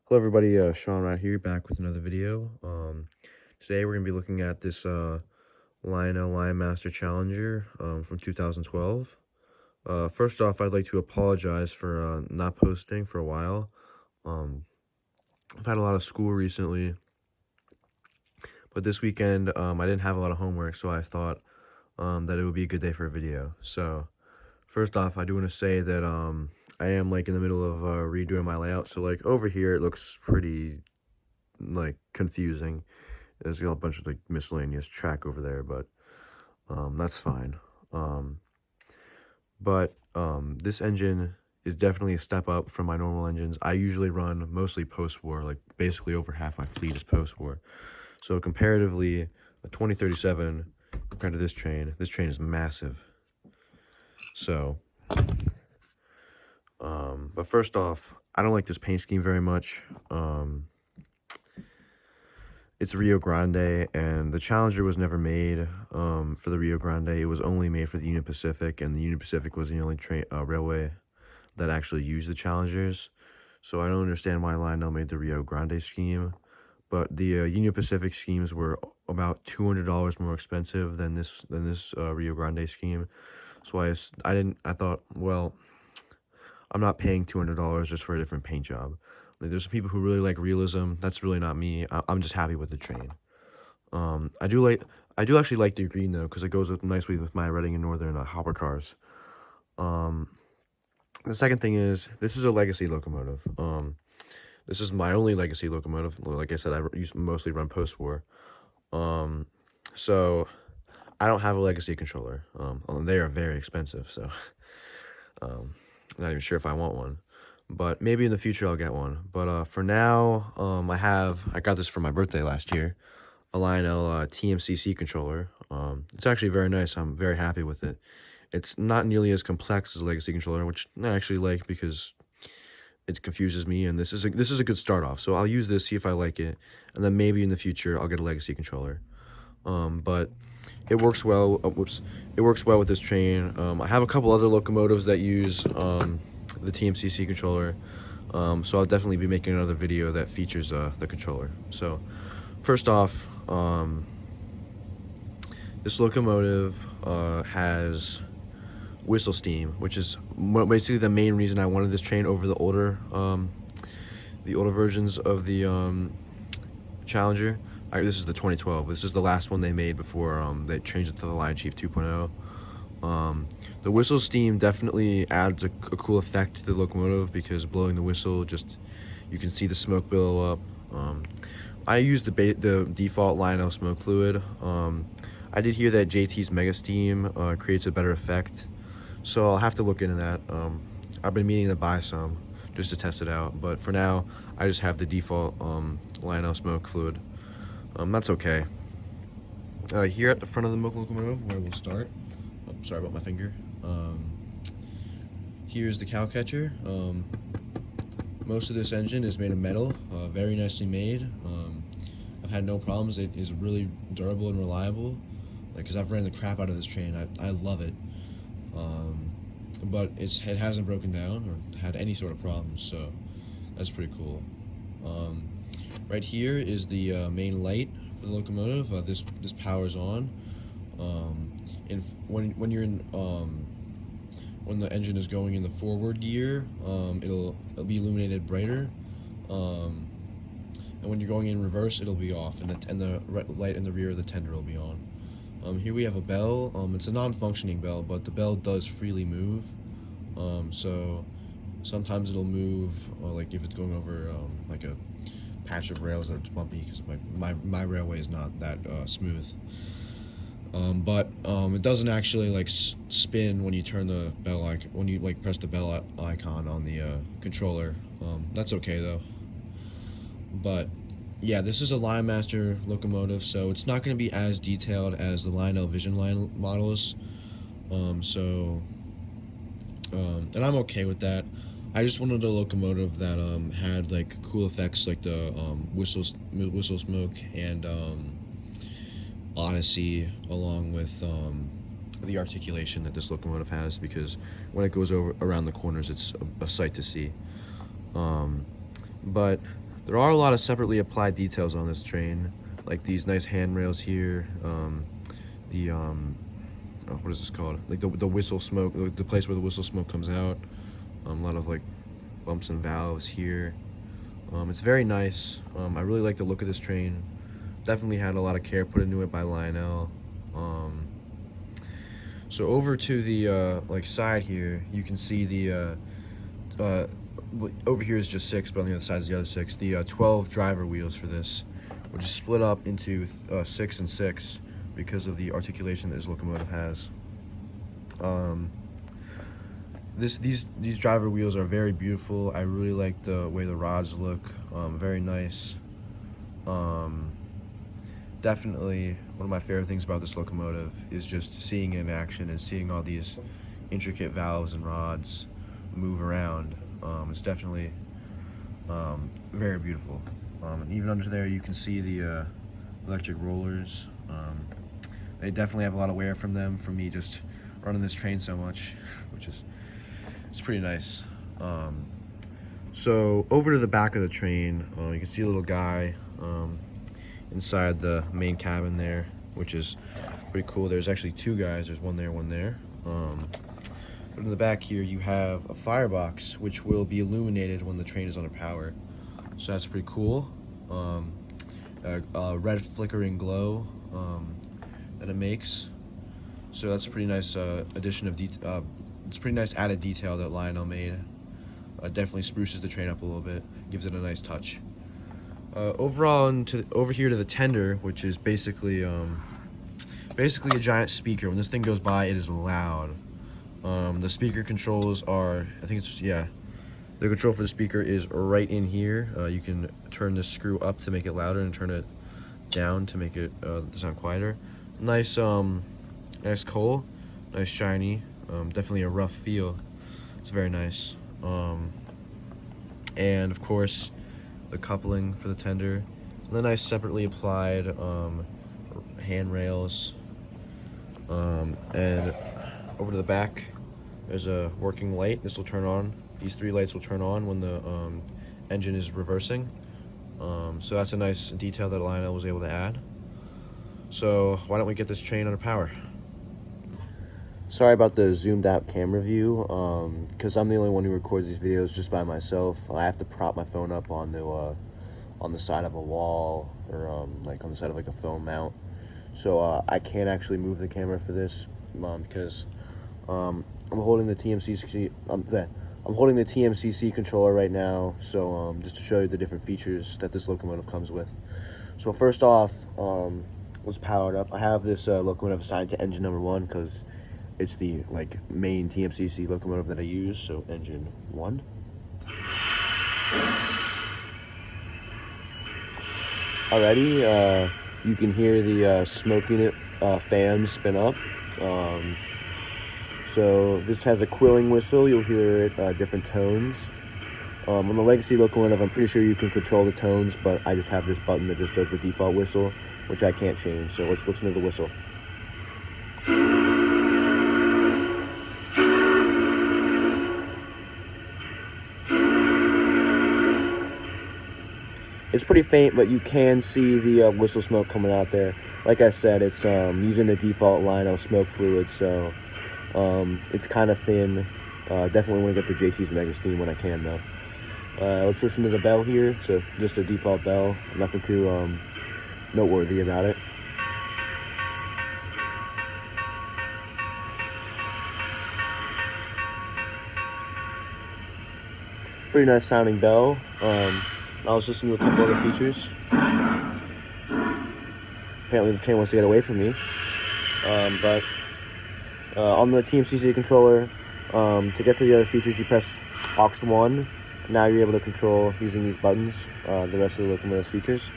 Hello everybody, Sean right here, back with another video. Today we're going to be looking at this Lionel Legacy Challenger from 2012. First off, I'd like to apologize for not posting for a while. I've had a lot of school recently, but this weekend I didn't have a lot of homework, so I thought that it would be a good day for a video. So first off, I do want to say that I am like in the middle of redoing my layout, so like over here it looks pretty like confusing. There's a bunch of like miscellaneous track over there, but that's fine. This engine is definitely a step up from my normal engines. I usually run mostly post-war, like basically over half my fleet is post-war. So comparatively, a 2037 compared to this train is massive. So, but first off, I don't like this paint scheme very much. It's Rio Grande, and the Challenger was never made for the Rio Grande. It was only made for the Union Pacific, and the Union Pacific was the only railway that actually used the Challengers. So I don't understand why Lionel made the Rio Grande scheme. But the Union Pacific schemes were about $200 more expensive than this Rio Grande scheme. So I thought, well, I'm not paying $200 just for a different paint job. Like, there's some people who really like realism. That's really not me. I'm just happy with the train. I do actually like the green though, because it goes up nicely with my Reading and Northern hopper cars. The second thing is, this is a legacy locomotive. This is my only legacy locomotive. Like I said, I mostly run post-war. So I don't have a legacy controller. They are very expensive, so I'm not even sure if I want one. But maybe in the future I'll get one. But for now, I got this for my birthday last year, a Lionel TMCC controller. It's actually very nice. I'm very happy with it. It's not nearly as complex as a legacy controller, which I actually like because it confuses me, and this is a good start off. So I'll use this, see if I like it, and then maybe in the future I'll get a legacy controller. But it works well. It works well with this train. I have a couple other locomotives that use the TMCC controller, so I'll definitely be making another video that features the controller. So first off, this locomotive has whistle steam, which is basically the main reason I wanted this train over the older versions of the Challenger. This is the 2012. This is the last one they made before they changed it to the Lion Chief 2.0. The whistle steam definitely adds a cool effect to the locomotive, because blowing the whistle, you can see the smoke billow up. I use the default Lionel smoke fluid. I did hear that JT's Mega Steam creates a better effect, so I'll have to look into that. I've been meaning to buy some just to test it out, but for now I just have the default Lionel smoke fluid. That's okay. Here at the front of the locomotive, where we'll start. Oh, sorry about my finger. Here's the cow catcher. Most of this engine is made of metal, very nicely made. I've had no problems. It is really durable and reliable, because I've ran the crap out of this train. I love it. But it hasn't broken down or had any sort of problems, so that's pretty cool. Right here is the main light for the locomotive. This powers on. And when you're in when the engine is going in the forward gear, it'll be illuminated brighter. And when you're going in reverse, it'll be off, and the light in the rear of the tender will be on. Here we have a bell. It's a non-functioning bell, but the bell does freely move. So sometimes it'll move, like if it's going over like a patch of rails that's bumpy, because my railway is not that smooth. But it doesn't actually like spin when you turn the bell when you like press the bell icon on the controller. That's okay though. But yeah, this is a Lionmaster locomotive, so it's not going to be as detailed as the Lionel Vision line models. And I'm okay with that. I just wanted a locomotive that had like cool effects, like the whistle smoke and Odyssey, along with the articulation that this locomotive has, because when it goes around the corners, it's a sight to see. But There are a lot of separately applied details on this train, like these nice handrails here, what is this called? Like the whistle smoke, the place where the whistle smoke comes out. A lot of like bumps and valves here. It's very nice. I really like the look of this train. Definitely had a lot of care put into it by Lionel. So over to the like side here, you can see the over here is just 6, but on the other side is the other 6. The 12 driver wheels for this, which is split up into 6 and 6 because of the articulation that this locomotive has. These driver wheels are very beautiful. I really like the way the rods look. Very nice. Definitely one of my favorite things about this locomotive is just seeing it in action and seeing all these intricate valves and rods move around. It's definitely very beautiful. And even under there you can see the electric rollers. They definitely have a lot of wear from them, from me just running this train so much, which is, it's pretty nice. So over to the back of the train, you can see a little guy inside the main cabin there, which is pretty cool. There's actually 2 guys. There's one there, one there. But in the back here, you have a firebox, which will be illuminated when the train is under power. So that's pretty cool. A red flickering glow that it makes. So that's a pretty nice addition of it's a pretty nice added detail that Lionel made. Definitely spruces the train up a little bit, gives it a nice touch. Over here to the tender, which is basically a giant speaker. When this thing goes by, it is loud. The speaker controls are, the control for the speaker is right in here. You can turn this screw up to make it louder and turn it down to make it sound quieter. Nice, nice coal, nice shiny. Definitely a rough feel. It's very nice. And of course, the coupling for the tender, and the nice separately applied handrails. And over to the back, there's a working light. This will turn on. These 3 lights will turn on when the engine is reversing. So that's a nice detail that Lionel was able to add. So why don't we get this train under power? Sorry about the zoomed out camera view, because I'm the only one who records these videos just by myself. I have to prop my phone up on the side of a wall, or like on the side of like a phone mount. So I can't actually move the camera for this because I'm holding the TMCC. I'm holding the TMCC controller right now. So just to show you the different features that this locomotive comes with. So first off, let's power it up. I have this locomotive assigned to engine number 1 because it's the main TMCC locomotive that I use. So engine 1. Alrighty, you can hear the smoke unit fans spin up. So this has a quilling whistle. You'll hear it different tones. On the Legacy locomotive, I'm pretty sure you can control the tones, but I just have this button that just does the default whistle, which I can't change. So let's listen to the whistle. It's pretty faint, but you can see the whistle smoke coming out there. Like I said, it's using the default Lionel smoke fluid, so it's kind of thin. Definitely want to get the JT's Mega Steam when I can, though. Let's listen to the bell here. So just a default bell, nothing too noteworthy about it. Pretty nice sounding bell. I was listening to a couple other features. Apparently the train wants to get away from me. But on the TMCC controller, to get to the other features, you press aux 1. Now you're able to control using these buttons the rest of the locomotive's features.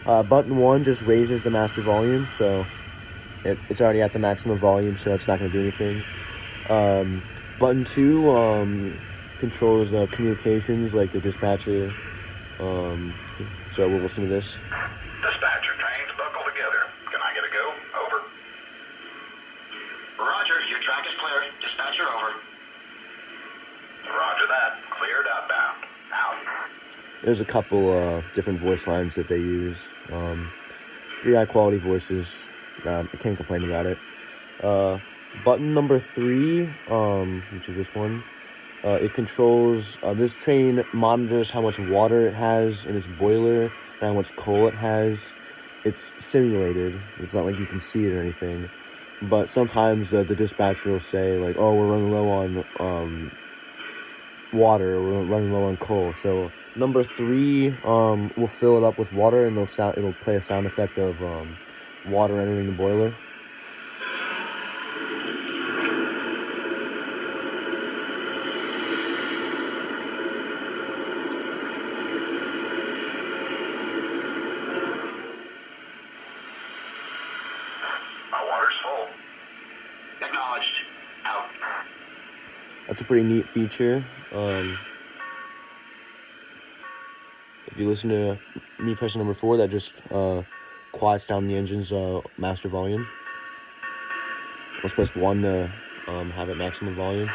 Button 1 just raises the master volume, so it's already at the maximum volume, so it's not going to do anything. Button 2 controls communications, like the dispatcher. So we'll listen to this. Dispatcher, trains buckle together. Can I get a go? Over. Roger, your track is clear. Dispatcher, over. Roger that. Cleared outbound. Out. There's a couple different voice lines that they use. Pretty high quality voices. I can't complain about it. Button number 3, which is this one. It controls, this train monitors how much water it has in its boiler and how much coal it has. It's simulated. It's not like you can see it or anything. But sometimes the dispatcher will say, like, oh, we're running low on water, or we're running low on coal. So number 3 will fill it up with water, and it'll play a sound effect of water entering the boiler. My water's full. Acknowledged. Out. That's a pretty neat feature. If you listen to me pressing number 4, that just quiets down the engine's master volume. Let's press 1 to have it maximum volume.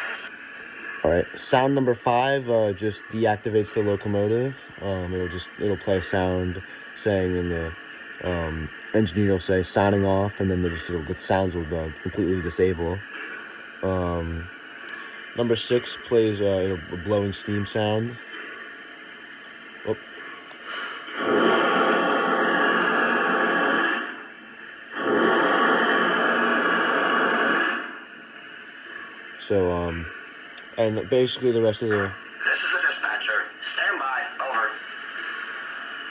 Alright, sound number 5 just deactivates the locomotive. It'll play a sound saying, in the engineer will say signing off, and then the sounds will completely disable. Number 6 plays a blowing steam sound. Oh. So, and basically the rest of the... This is the dispatcher. Stand by. Over.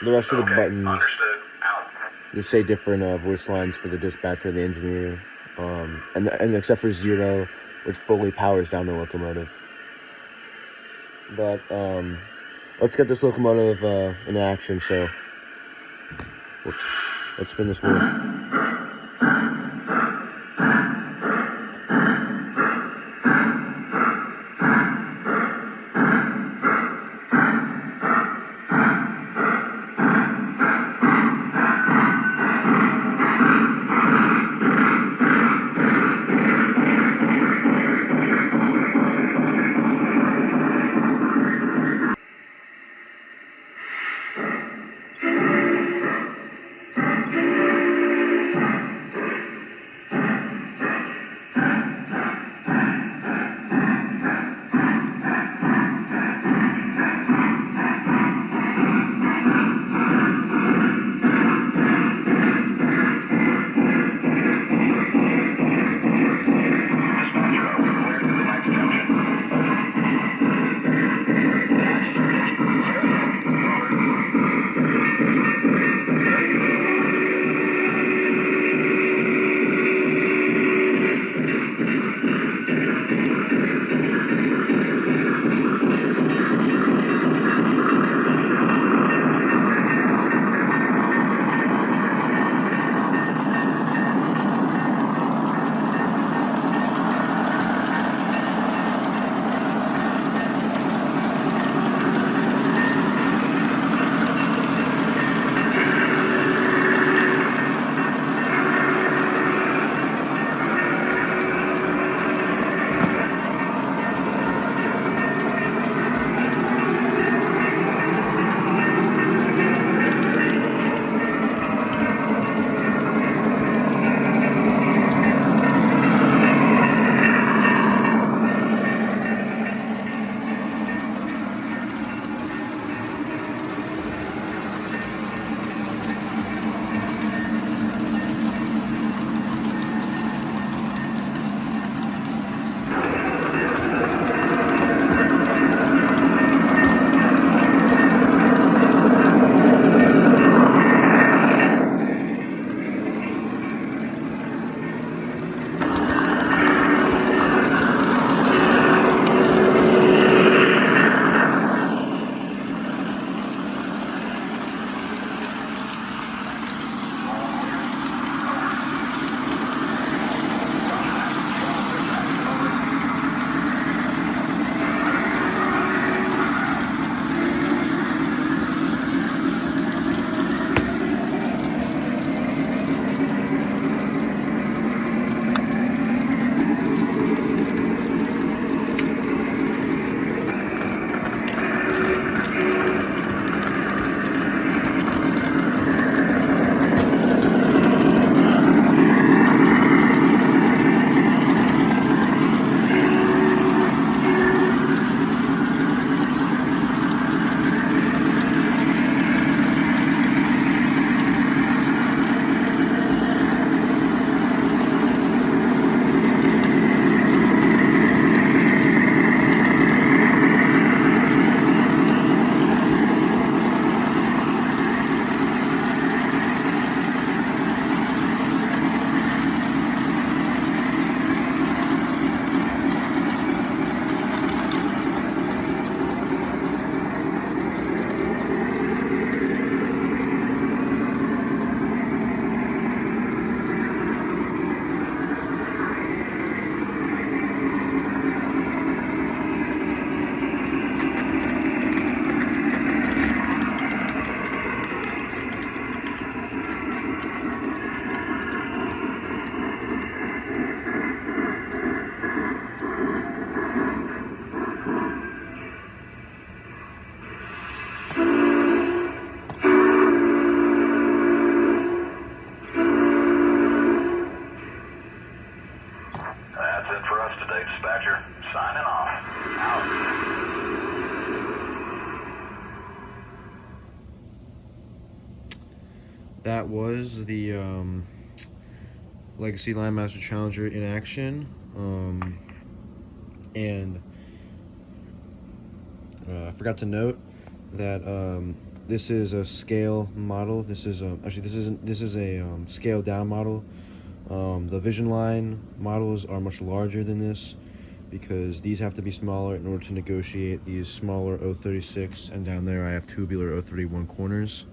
The rest of the buttons Understood. Out. just say different voice lines for the dispatcher and the engineer. And except for 0, which fully powers down the locomotive. But, let's get this locomotive in action, so... Whoops. Let's spin this wheel. that was the Legacy Lionmaster Challenger in action. And I forgot to note that this is a scale model. This is actually this is a scaled down model. The Vision Line models are much larger than this because these have to be smaller in order to negotiate these smaller 036, and down there I have tubular 031 corners,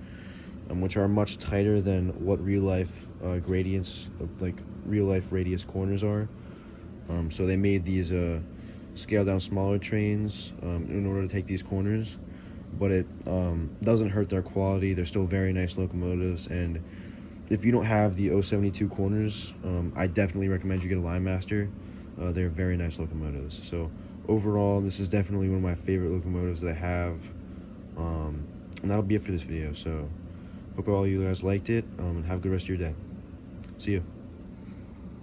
which are much tighter than what real life gradients, like real life radius corners are. So they made these scaled down smaller trains in order to take these corners, but it doesn't hurt their quality. They're still very nice locomotives, and if you don't have the 072 corners, I definitely recommend you get a Lionmaster. They're very nice locomotives. So overall, this is definitely one of my favorite locomotives that I have. And that'll be it for this video. So hope all you guys liked it, and have a good rest of your day. See ya.